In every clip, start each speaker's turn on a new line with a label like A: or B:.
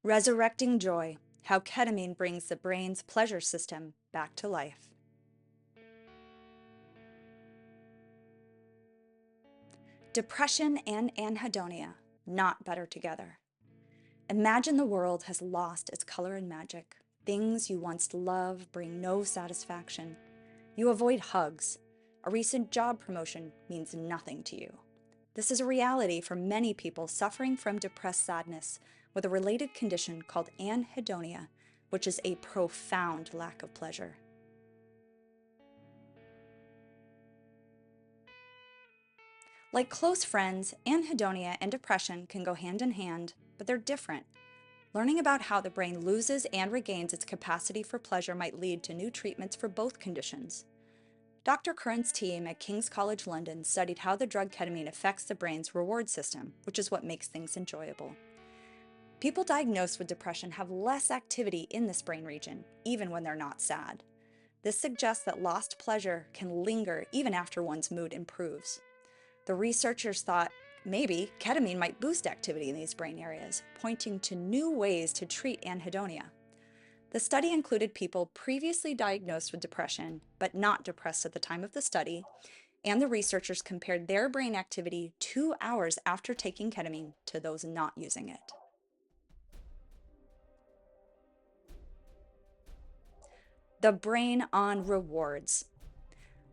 A: Resurrecting Joy, How Ketamine Brings the Brain's Pleasure System Back to Life. Depression and anhedonia, not better together. Imagine the world has lost its color and magic. Things you once loved bring no satisfaction. You avoid hugs. A recent job promotion means nothing to you. This is a reality for many people suffering from depressed sadness with a related condition called anhedonia, which is a profound lack of pleasure. Like close friends, anhedonia and depression can go hand in hand, but they're different. Learning about how the brain loses and regains its capacity for pleasure might lead to new treatments for both conditions. Dr. Curran's team at King's College London studied how the drug ketamine affects the brain's reward system, which is what makes things enjoyable. People diagnosed with depression have less activity in this brain region, even when they're not sad. This suggests that lost pleasure can linger even after one's mood improves. The researchers thought maybe ketamine might boost activity in these brain areas, pointing to new ways to treat anhedonia. The study included people previously diagnosed with depression, but not depressed at the time of the study, and the researchers compared their brain activity 2 hours after taking ketamine to those not using it. The brain on rewards.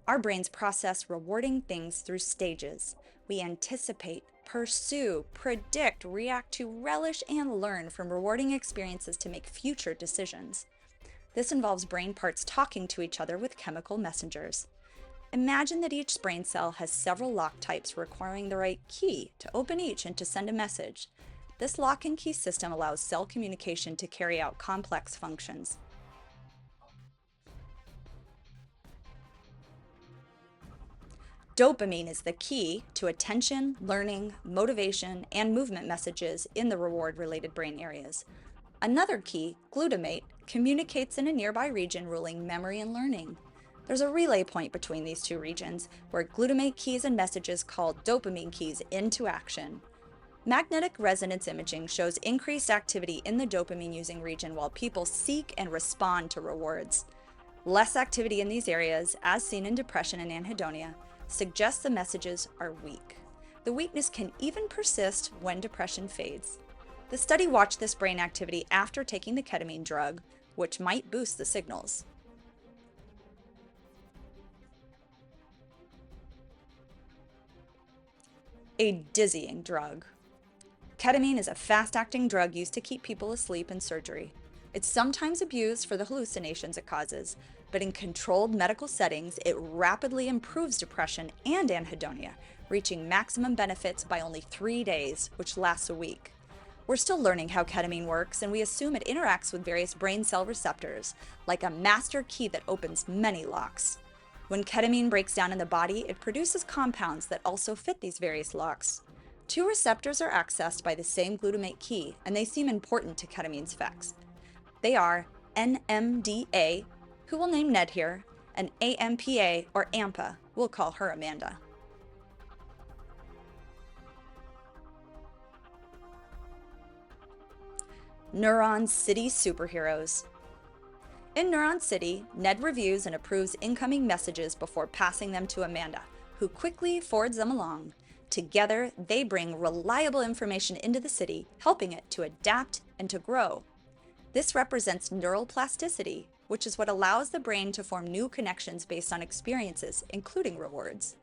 A: Our brains process rewarding things through stages. We anticipate, pursue, predict, react to, relish, and learn from rewarding experiences to make future decisions. This involves brain parts talking to each other with chemical messengers. Imagine that each brain cell has several lock types requiring the right key to open each and to send a message. This lock and key system allows cell communication to carry out complex functions. Dopamine is the key to attention, learning, motivation, and movement messages in the reward-related brain areas. Another key, glutamate, communicates in a nearby region ruling memory and learning. There's a relay point between these two regions where glutamate keys and messages called dopamine keys into action. Magnetic resonance imaging shows increased activity in the dopamine-using region while people seek and respond to rewards. Less activity in these areas, as seen in depression and anhedonia, suggests the messages are weak. The weakness can even persist when depression fades. The study watched this brain activity after taking the ketamine drug, which might boost the signals. A dizzying drug. Ketamine is a fast-acting drug used to keep people asleep in surgery. It's sometimes abused for the hallucinations it causes, but in controlled medical settings, it rapidly improves depression and anhedonia, reaching maximum benefits by only 3 days, which lasts a week. We're still learning how ketamine works, and we assume it interacts with various brain cell receptors, like a master key that opens many locks. When ketamine breaks down in the body, it produces compounds that also fit these various locks. 2 receptors are accessed by the same glutamate key, and they seem important to ketamine's effects. They are NMDA, who we'll name Ned here, and AMPA, or AMPA, we'll call her Amanda. Neuron City Superheroes. In Neuron City, Ned reviews and approves incoming messages before passing them to Amanda, who quickly forwards them along. Together, they bring reliable information into the city, helping it to adapt and to grow. This represents neural plasticity, which is what allows the brain to form new connections based on experiences, including rewards.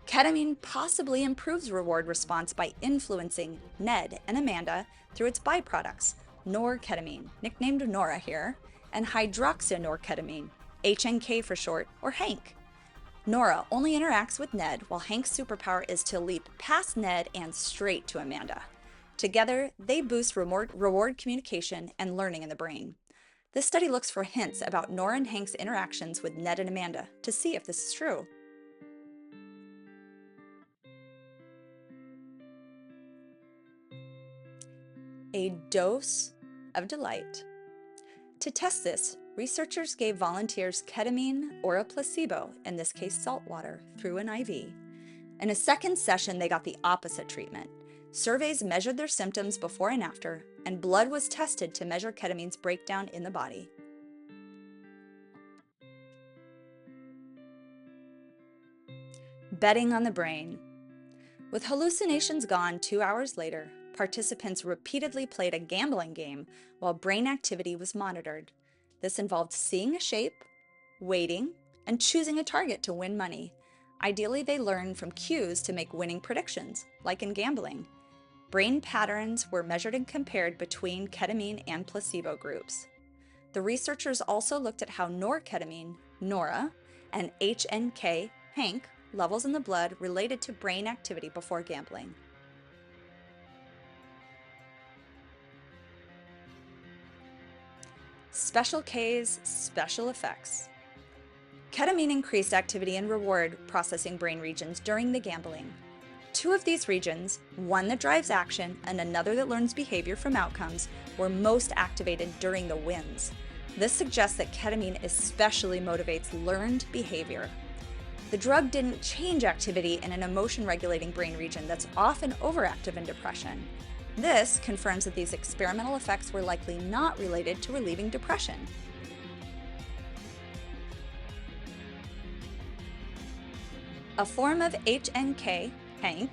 A: Ketamine possibly improves reward response by influencing Ned and Amanda through its byproducts, norketamine, nicknamed Nora here, and hydroxynorketamine, HNK for short, or Hank. Nora only interacts with Ned, while Hank's superpower is to leap past Ned and straight to Amanda. Together, they boost reward communication and learning in the brain. This study looks for hints about Nora and Hank's interactions with Ned and Amanda to see if this is true. A dose of delight. To test this, researchers gave volunteers ketamine or a placebo, in this case salt water, through an IV. In a second session, they got the opposite treatment. Surveys measured their symptoms before and after, and blood was tested to measure ketamine's breakdown in the body. Betting on the brain. With hallucinations gone 2 hours later, participants repeatedly played a gambling game while brain activity was monitored. This involved seeing a shape, waiting, and choosing a target to win money. Ideally, they learned from cues to make winning predictions, like in gambling. Brain patterns were measured and compared between ketamine and placebo groups. The researchers also looked at how norketamine, Nora, and HNK, Hank, levels in the blood related to brain activity before gambling. Special K's special effects. Ketamine increased activity in reward processing brain regions during the gambling. 2 of these regions, one that drives action and another that learns behavior from outcomes, were most activated during the wins. This suggests that ketamine especially motivates learned behavior. The drug didn't change activity in an emotion-regulating brain region that's often overactive in depression. This confirms that these experimental effects were likely not related to relieving depression. A form of HNK, Hank,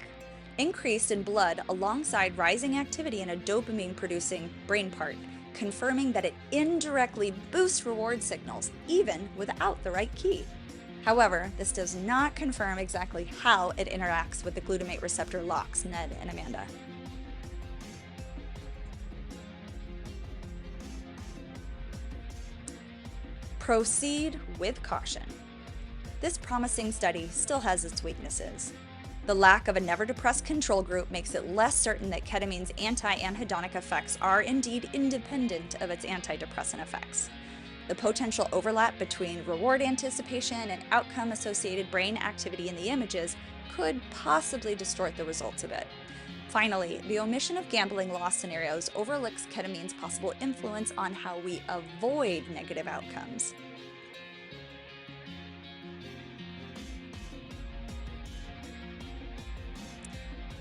A: increased in blood alongside rising activity in a dopamine-producing brain part, confirming that it indirectly boosts reward signals, even without the right key. However, this does not confirm exactly how it interacts with the glutamate receptor locks, Ned and Amanda. Proceed with caution. This promising study still has its weaknesses. The lack of a never-depressed control group makes it less certain that ketamine's anti-anhedonic effects are indeed independent of its antidepressant effects. The potential overlap between reward anticipation and outcome-associated brain activity in the images could possibly distort the results a bit. Finally, the omission of gambling loss scenarios overlooks ketamine's possible influence on how we avoid negative outcomes.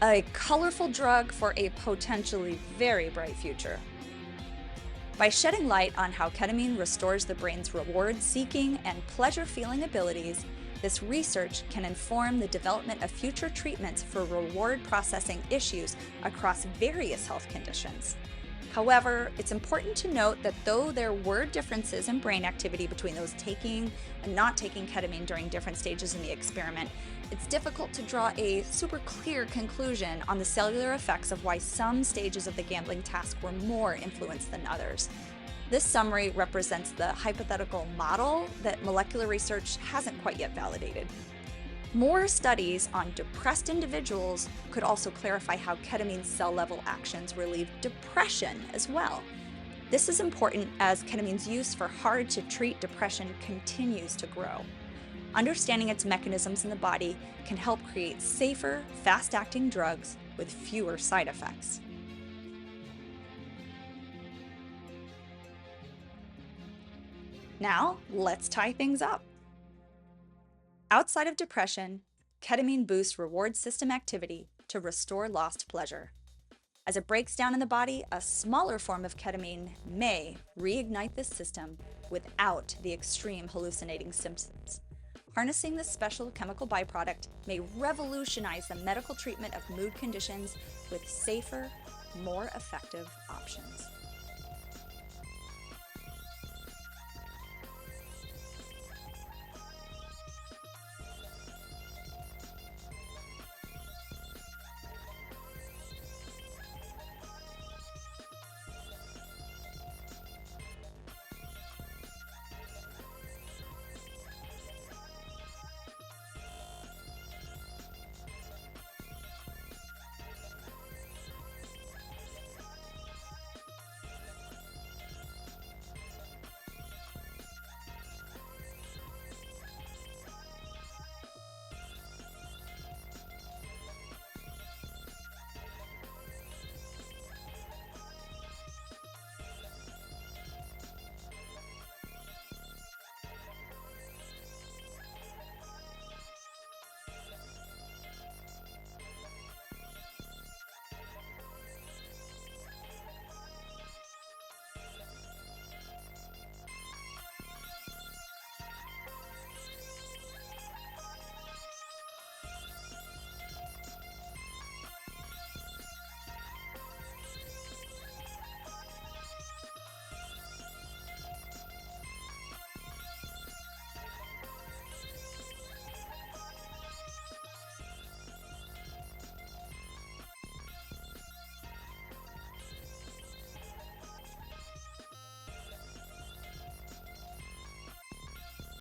A: A colorful drug for a potentially very bright future. By shedding light on how ketamine restores the brain's reward-seeking and pleasure-feeling abilities, this research can inform the development of future treatments for reward processing issues across various health conditions. However, it's important to note that though there were differences in brain activity between those taking and not taking ketamine during different stages in the experiment, it's difficult to draw a super clear conclusion on the cellular effects of why some stages of the gambling task were more influenced than others. This summary represents the hypothetical model that molecular research hasn't quite yet validated. More studies on depressed individuals could also clarify how ketamine's cell-level actions relieve depression as well. This is important as ketamine's use for hard-to-treat depression continues to grow. Understanding its mechanisms in the body can help create safer, fast-acting drugs with fewer side effects. Now, let's tie things up. Outside of depression, ketamine boosts reward system activity to restore lost pleasure. As it breaks down in the body, a smaller form of ketamine may reignite this system without the extreme hallucinating symptoms. Harnessing this special chemical byproduct may revolutionize the medical treatment of mood conditions with safer, more effective options.